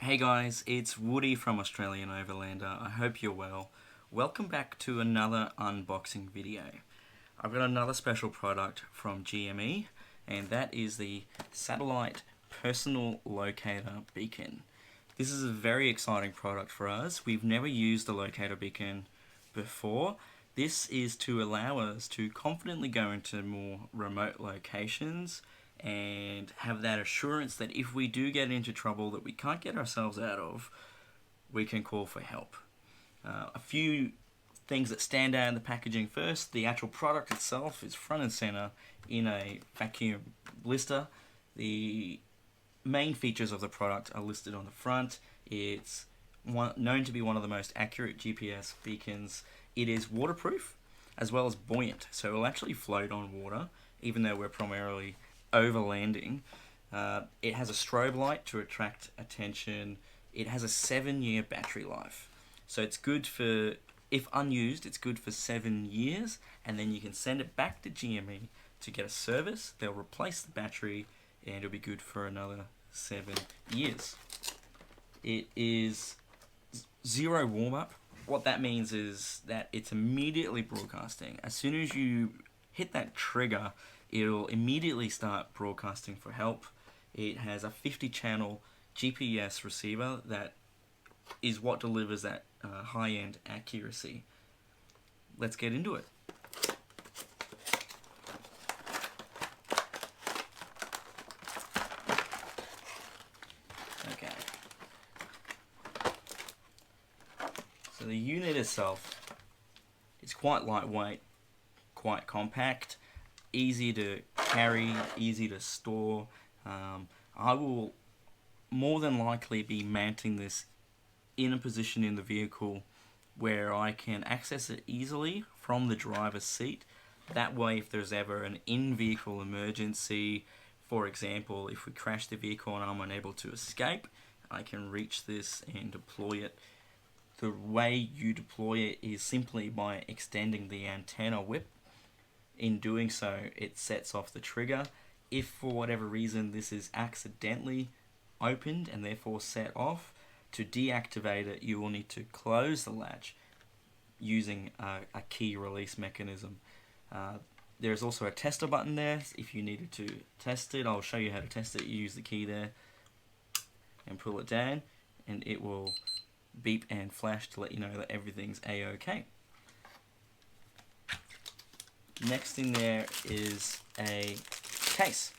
Hey guys, it's Woody from Australian Overlander. I hope you're well. Welcome back to another unboxing video. I've got another special product from GME, and that is the Satellite Personal Locator Beacon. This is a very exciting product for us. We've never used a locator beacon before. This is to allow us to confidently go into more remote locations and have that assurance that if we do get into trouble that we can't get ourselves out of, we can call for help. A few things that stand out in the packaging first: the actual product itself is front and center in a vacuum blister. The main features of the product are listed on the front. It's known to be one of the most accurate GPS beacons. It is waterproof as well as buoyant, so it will actually float on water, even though we're primarily overlanding. It has a strobe light to attract attention. It has a 7-year battery life, so it's good for, if unused, it's good for 7 years, and then you can send it back to GME to get a service. They'll replace the battery and it'll be good for another 7 years. It is zero warm up. What that means is that it's immediately broadcasting. As soon as you hit that trigger, it'll immediately start broadcasting for help. It has a 50-channel GPS receiver that is what delivers that high-end accuracy. Let's get into it. Okay. So the unit itself is quite lightweight, quite compact, easy to carry, easy to store. I will more than likely be mounting this in a position in the vehicle where I can access it easily from the driver's seat. That way, if there's ever an in-vehicle emergency, for example, if we crash the vehicle and I'm unable to escape, I can reach this and deploy it. The way you deploy it is simply by extending the antenna whip. In doing so, it sets off the trigger. If for whatever reason this is accidentally opened and therefore set off, to deactivate it you will need to close the latch using a key release mechanism. There's also a tester button there if you needed to test it. I'll show you how to test it. You use the key there and pull it down and it will beep and flash to let you know that everything's a-okay. Next in there is a case.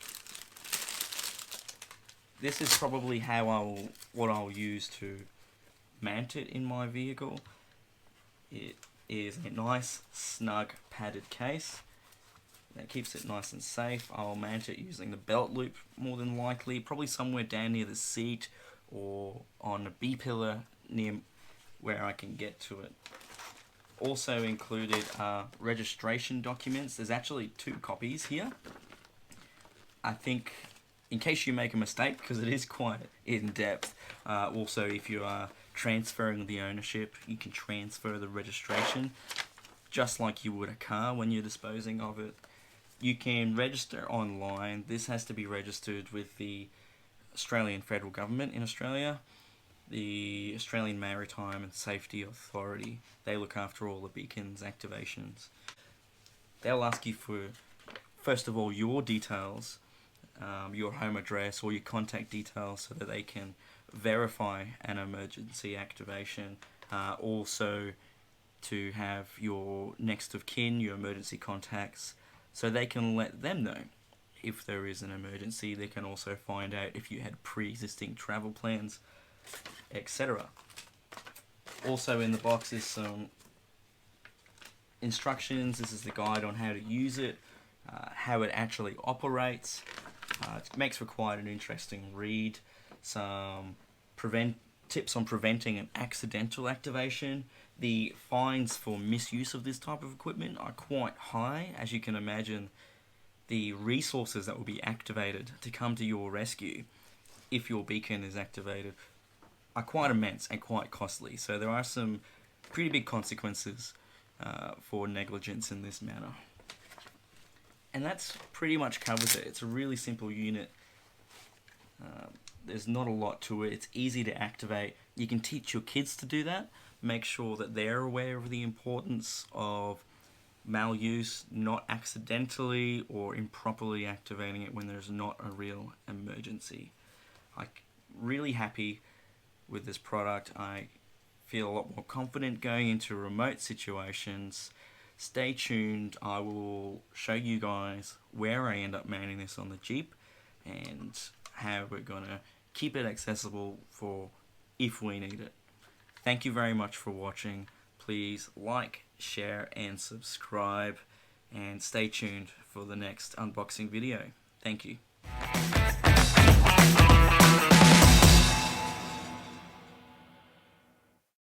This is probably what I'll use to mount it in my vehicle. It is a nice, snug, padded case that keeps it nice and safe. I'll mount it using the belt loop, more than likely, probably somewhere down near the seat or on a B-pillar near where I can get to it. Also included are registration documents. There's actually 2 copies here. I think in case you make a mistake, because it is quite in-depth. Also, if you are transferring the ownership, you can transfer the registration just like you would a car when you're disposing of it. You can register online. This has to be registered with the Australian Federal Government in Australia, the Australian Maritime and Safety Authority. They look after all the beacons activations. They'll ask you for, first of all, your details, your home address or your contact details so that they can verify an emergency activation. Also to have your next of kin, your emergency contacts, so they can let them know if there is an emergency. They can also find out if you had pre-existing travel plans, etc. Also in the box is some instructions. This is the guide on how to use it, how it actually operates. It makes for quite an interesting read. Some tips on preventing an accidental activation. The fines for misuse of this type of equipment are quite high. As you can imagine, the resources that will be activated to come to your rescue if your beacon is activated are quite immense and quite costly. So there are some pretty big consequences for negligence in this manner. And that's pretty much covers it. It's a really simple unit. There's not a lot to it. It's easy to activate. You can teach your kids to do that. Make sure that they're aware of the importance of maluse, not accidentally or improperly activating it when there's not a real emergency. I'm really happy with this product. I feel a lot more confident going into remote situations. Stay tuned. I will show you guys where I end up mounting this on the Jeep and how we're going to keep it accessible for if we need it. Thank you very much for watching. Please like, share and subscribe, and stay tuned for the next unboxing video. Thank you.